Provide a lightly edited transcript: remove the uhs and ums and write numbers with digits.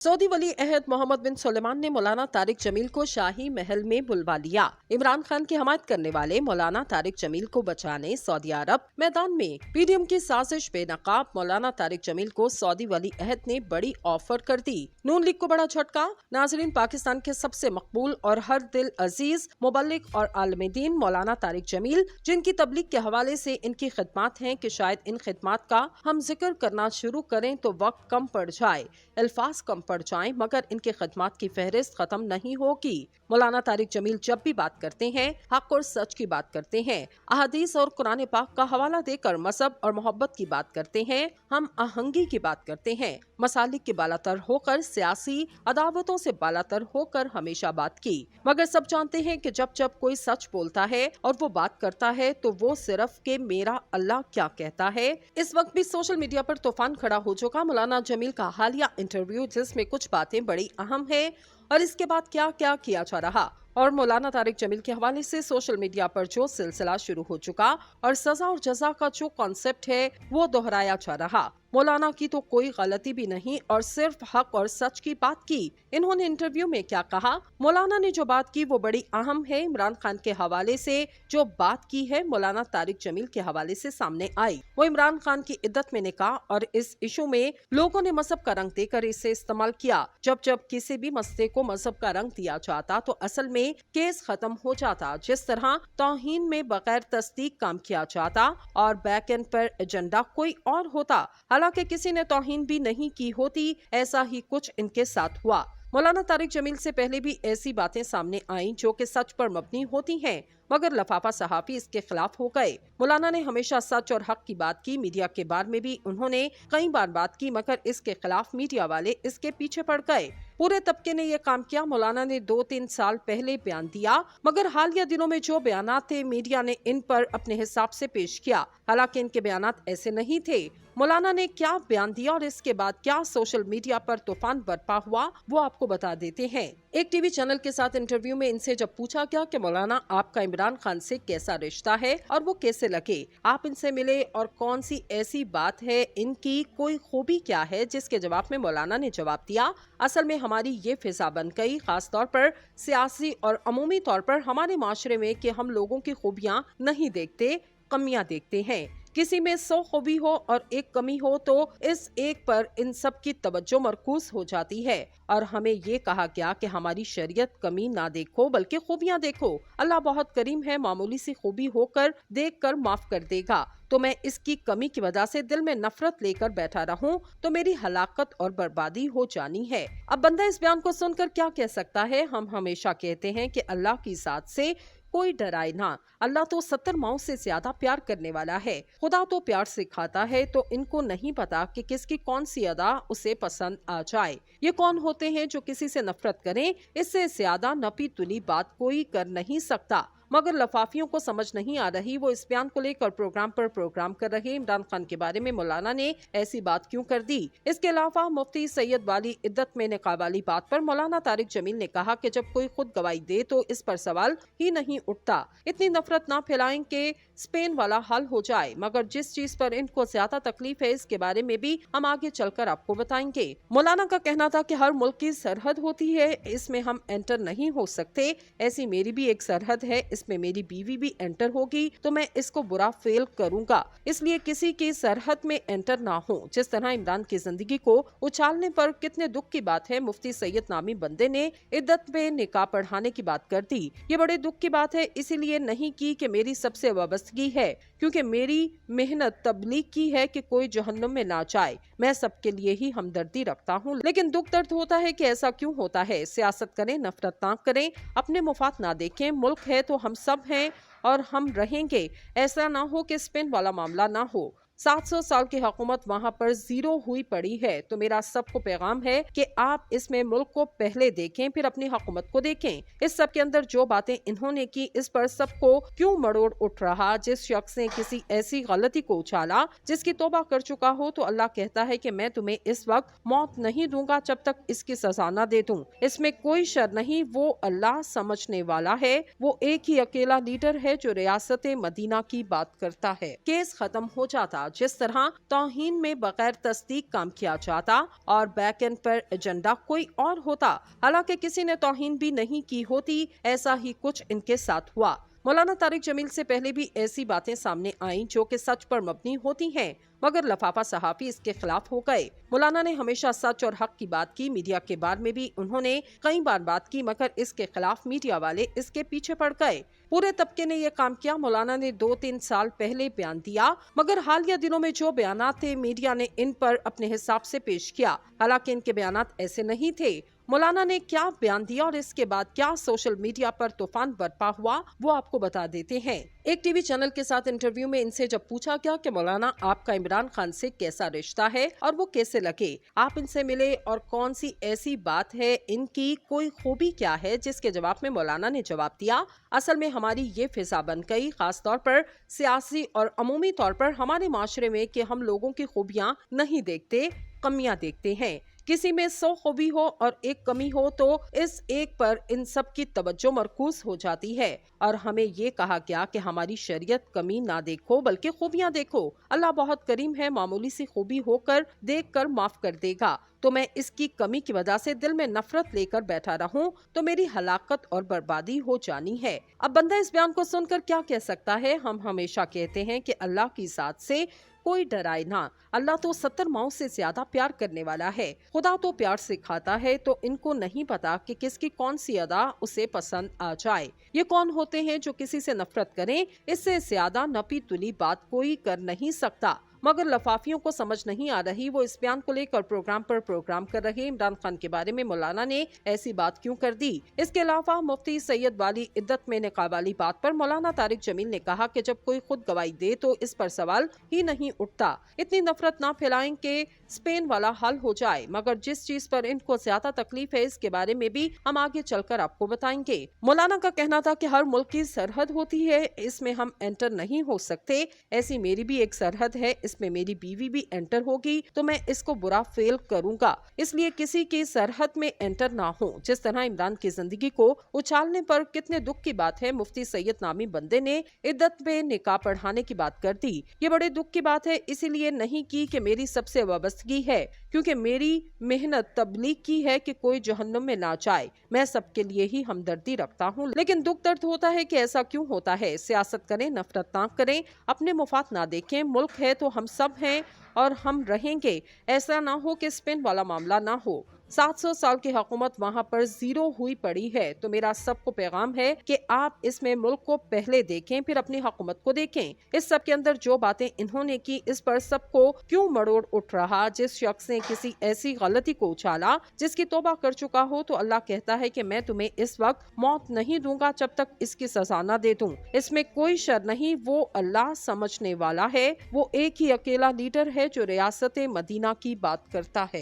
Saudi वली अहद मोहम्मद बिन सुलेमान ने मौलाना तारिक जमील को शाही महल में बुलवा लिया। इमरान खान की हमायत करने वाले मौलाना तारिक जमील को बचाने सऊदी अरब मैदान में। पीडीएम की साजिश बेनकाब मौलाना तारिक जमील को सऊदी वली अहद ने बड़ी ऑफर कर दी। नून लीग को बड़ा झटका। नाजरीन, पाकिस्तान के सबसे मकबूल और हर दिल अजीज मुबल्लिग और आलम दीन मौलाना तारिक जमील, जिनकी तबलीग के हवाले से इनकी खिदमात हैं कि शायद इन खिदमात का हम जिक्र करना शुरू करें तो वक्त कम पड़ जाए, अल्फाज कम पड़ जाएं, मगर इनके खिदमात की फहरिस्त खत्म नहीं होगी। मौलाना तारिक जमील जब भी बात करते हैं हक और सच की बात करते हैं, अहादीस और कुरान पाक का हवाला देकर मजहब और मोहब्बत की बात करते हैं, हम आहंगी की बात करते हैं, मसालिक के बालातर होकर सियासी अदावतों से बालातर होकर हमेशा बात की। मगर सब जानते हैं कि जब जब कोई सच बोलता है और वो बात करता है तो वो सिर्फ के मेरा अल्लाह क्या कहता है। इस वक्त भी सोशल मीडिया पर तूफान खड़ा हो चुका मौलाना जमील का हालिया इंटरव्यू, जिसमें कुछ बातें बड़ी अहम है और इसके बाद क्या क्या किया जा रहा और मौलाना तारिक जमील के हवाले से सोशल मीडिया पर जो सिलसिला शुरू हो चुका और सजा और जजा का जो कॉन्सेप्ट है वो दोहराया जा रहा। मौलाना की तो कोई गलती भी नहीं और सिर्फ हक और सच की बात की। इन्होंने इंटरव्यू में क्या कहा? मौलाना ने जो बात की वो बड़ी अहम है। इमरान खान के हवाले से जो बात की है मौलाना तारिक जमील के हवाले से सामने आई, वो इमरान खान की इद्दत में निकाह और इस इशू में लोगों ने मजहब का रंग देकर इसे इस्तेमाल किया। जब जब किसी भी मसले को मजहब का रंग दिया जाता तो असल में केस खत्म हो जाता। जिस तरह तौहीन में बगैर तस्दीक काम किया जाता और बैक एंड पर एजेंडा कोई और होता, हालांकि किसी ने तौहीन भी नहीं की होती, ऐसा ही कुछ इनके साथ हुआ। मौलाना तारिक जमील से पहले भी ऐसी बातें सामने आईं जो कि सच पर मबनी होती हैं, मगर लफाफा सहाफी इसके खिलाफ हो गए। मौलाना ने हमेशा सच और हक की बात की। मीडिया के बारे में भी उन्होंने कई बार बात की, मगर इसके खिलाफ मीडिया वाले इसके पीछे पड़ गए। पूरे तबके ने ये काम किया। मौलाना ने 2-3 साल पहले बयान दिया, मगर हालिया दिनों में जो बयानात थे मीडिया ने इन पर अपने हिसाब से पेश किया, हालांकि इनके बयानात ऐसे नहीं थे। मौलाना ने क्या बयान दिया और इसके बाद क्या सोशल मीडिया पर तूफान बरपा हुआ वो आपको बता देते हैं। एक टीवी चैनल के साथ इंटरव्यू में इनसे जब पूछा गया कि मौलाना आपका इमरान खान से कैसा रिश्ता है और वो कैसे लगे, आप इनसे मिले और कौन सी ऐसी बात है, इनकी कोई खूबी क्या है, जिसके जवाब में मौलाना ने जवाब दिया, असल में हमारी ये फिजा बन गई, खास तौर पर सियासी और अमूमी तौर पर हमारे माशरे में, कि हम लोगों की खूबियाँ नहीं देखते, कमियां देखते हैं। किसी में 100 खूबी हो और एक कमी हो तो इस एक पर इन सब की तवज्जो मरकूज हो जाती है और हमें ये कहा गया कि हमारी शरीयत कमी ना देखो बल्कि खूबियां देखो। अल्लाह बहुत करीम है, मामूली सी खूबी होकर देखकर माफ कर देगा। तो मैं इसकी कमी की वजह से दिल में नफरत लेकर बैठा रहूं तो मेरी हलाकत और बर्बादी हो जानी है। अब बंदा इस बयान को सुनकर क्या कह सकता है? हम हमेशा कहते हैं कि अल्लाह की जात से कोई डराए ना। अल्लाह तो 70 माओं से ज्यादा प्यार करने वाला है। खुदा तो प्यार सिखाता है, तो इनको नहीं पता कि किसकी कौन सी अदा उसे पसंद आ जाए। ये कौन होते हैं जो किसी से नफरत करें? इससे ज्यादा नपी तुली बात कोई कर नहीं सकता। मगर लफाफियों को समझ नहीं आ रही, वो इस बयान को लेकर प्रोग्राम पर प्रोग्राम कर रहे। इमरान खान के बारे में मौलाना ने ऐसी बात क्यों कर दी? इसके अलावा मुफ्ती सैयद वाली इद्दत में निकाह वाली बात पर मौलाना तारिक जमील ने कहा कि जब कोई खुद गवाही दे तो इस पर सवाल ही नहीं उठता। इतनी नफरत ना फैलाएं कि स्पेन वाला हल हो जाए। मगर जिस चीज पर इनको ज्यादा तकलीफ है इसके बारे में भी हम आगे चलकर आपको बताएंगे। मौलाना का कहना था कि हर मुल्क की सरहद होती है, इसमें हम एंटर नहीं हो सकते। ऐसी मेरी भी एक सरहद है, इसमें मेरी बीवी भी एंटर होगी तो मैं इसको बुरा फेल करूंगा, इसलिए किसी की सरहद में एंटर ना हो। जिस तरह इमरान की जिंदगी को उछालने पर कितने दुख की बात है, मुफ्ती सैयद नामी बंदे ने इद्दत में निकाह पढ़ाने की बात कर दी। ये बड़े दुख की बात है, इसीलिए नहीं की कि मेरी सबसे वाबस्तगी है, क्योंकि मेरी मेहनत तबलीग की है कि कोई जहन्नुम में ना जाए। मैं सबके लिए ही हमदर्दी रखता हूँ, लेकिन दुख दर्द होता है कि ऐसा क्यों होता है। सियासत करें, नफरत ना करें, अपने मुफाद ना देखें। मुल्क है तो हम सब हैं और हम रहेंगे। ऐसा ना हो कि स्पेन वाला मामला ना हो। 700 साल की हुकूमत वहाँ पर जीरो हुई पड़ी है। तो मेरा सबको पैगाम है कि आप इसमें मुल्क को पहले देखें, फिर अपनी हुकूमत को देखें। इस सब के अंदर जो बातें इन्होंने की, इस पर सबको क्यों मरोड़ उठ रहा? जिस शख्स ने किसी ऐसी गलती को उछाला जिसकी तौबा कर चुका हो, तो अल्लाह कहता है कि मैं तुम्हें इस वक्त मौत नहीं दूंगा जब तक इसकी सजा न दे दूं। इसमें कोई शर नहीं, वो अल्लाह समझने वाला है। वो एक ही अकेला लीडर है जो रियासत मदीना की बात करता है। केस खत्म हो जाता। जिस तरह तौहीन में बगैर तस्दीक काम किया जाता और बैक एंड पर एजेंडा कोई और होता, हालांकि किसी ने तौहीन भी नहीं की होती, ऐसा ही कुछ इनके साथ हुआ। मौलाना तारिक जमील से पहले भी ऐसी बातें सामने आईं जो कि सच पर मबनी होती हैं, मगर लफाफा सहाफी इसके खिलाफ हो गए। मौलाना ने हमेशा सच और हक की बात की। मीडिया के बारे में भी उन्होंने कई बार बात की, मगर इसके खिलाफ मीडिया वाले इसके पीछे पड़ गए। पूरे तबके ने ये काम किया। मौलाना ने 2-3 साल पहले बयान दिया, मगर हालिया दिनों में जो बयानात थे मीडिया ने इन पर अपने हिसाब से पेश किया, हालांकि इनके बयानात ऐसे नहीं थे। मौलाना ने क्या बयान दिया और इसके बाद क्या सोशल मीडिया पर तूफान बरपा हुआ, वो आपको बता देते हैं। एक टीवी चैनल के साथ इंटरव्यू में इनसे जब पूछा गया कि मौलाना आपका इमरान खान से कैसा रिश्ता है और वो कैसे लगे, आप इनसे मिले और कौन सी ऐसी बात है, इनकी कोई खूबी क्या है, जिसके जवाब में मौलाना ने जवाब दिया, असल में हमारी ये फिजा बन गई, खास तौर पर सियासी और अमूमी तौर पर हमारे माशरे में, कि हम लोगों की खूबियां नहीं देखते, कमियां देखते हैं। किसी में 100 खूबी हो और एक कमी हो तो इस एक पर इन सब की तवज्जो मरकूज हो जाती है, और हमें ये कहा गया कि हमारी शरीयत कमी ना देखो बल्कि खूबियां देखो। अल्लाह बहुत करीम है, मामूली सी खूबी होकर देख कर माफ कर देगा। तो मैं इसकी कमी की वजह से दिल में नफरत लेकर बैठा रहूं तो मेरी हलाकत और बर्बादी हो जानी है। अब बंदा इस बयान को सुनकर क्या कह सकता है? हम हमेशा कहते हैं कि अल्लाह की जात से कोई डराए ना। अल्लाह तो 70 माओं से ज्यादा प्यार करने वाला है। खुदा तो प्यार सिखाता है, तो इनको नहीं पता कि किसकी कौन सी अदा उसे पसंद आ जाए। ये कौन होते हैं जो किसी से नफरत करें? इससे ज्यादा नपी तुली बात कोई कर नहीं सकता। मगर लफाफियों को समझ नहीं आ रही, वो इस बयान को लेकर प्रोग्राम पर प्रोग्राम कर रहे। इमरान खान के बारे में मौलाना ने ऐसी बात क्यों कर दी? इसके अलावा मुफ्ती सैयद वाली इद्दत में निकाह वाली बात पर मौलाना तारिक जमील ने कहा कि जब कोई खुद गवाही दे तो इस पर सवाल ही नहीं उठता। इतनी नफरत ना फैलाएं कि स्पेन वाला हल हो जाए। मगर जिस चीज पर इनको ज्यादा तकलीफ है इसके बारे में भी हम आगे चलकर आपको बताएंगे। मौलाना का कहना था कि हर मुल्क की सरहद होती है, इसमें हम एंटर नहीं हो सकते। ऐसी मेरी भी एक सरहद है, इसमें मेरी बीवी भी एंटर होगी तो मैं इसको बुरा फेल करूंगा, इसलिए किसी की सरहद में एंटर ना हो। जिस तरह इमरान की जिंदगी को उछालने पर कितने दुख की बात है, मुफ्ती सैयद नामी बंदे ने इद्दत में निकाह पढ़ाने की बात कर दी। ये बड़े दुख की बात है, इसीलिए नहीं की कि मेरी सबसे वाबस्तगी है, क्योंकि मेरी मेहनत तबलीग की है कि कोई जहन्नुम में ना जाए। मैं सबके लिए ही हमदर्दी रखता हूँ, लेकिन दुख दर्द होता है कि ऐसा क्यों होता है। सियासत करें, नफरत ना करें, अपने मुफाद ना देखें। मुल्क है तो हम सब हैं और हम रहेंगे। ऐसा ना हो कि स्पेन वाला मामला ना हो। 700 साल की हुकूमत वहाँ पर जीरो हुई पड़ी है। तो मेरा सबको पैगाम है कि आप इसमें मुल्क को पहले देखें, फिर अपनी हुकूमत को देखें। इस सब के अंदर जो बातें इन्होंने की, इस पर सबको क्यों मरोड़ उठ रहा? जिस शख्स ने किसी ऐसी गलती को उछाला जिसकी तौबा कर चुका हो, तो अल्लाह कहता है कि मैं तुम्हें इस वक्त मौत नहीं दूंगा जब तक इसकी सजा न दे दूं। इसमें कोई शर नहीं, वो अल्लाह समझने वाला है। वो एक ही अकेला लीडर है जो रियासत मदीना की बात करता है।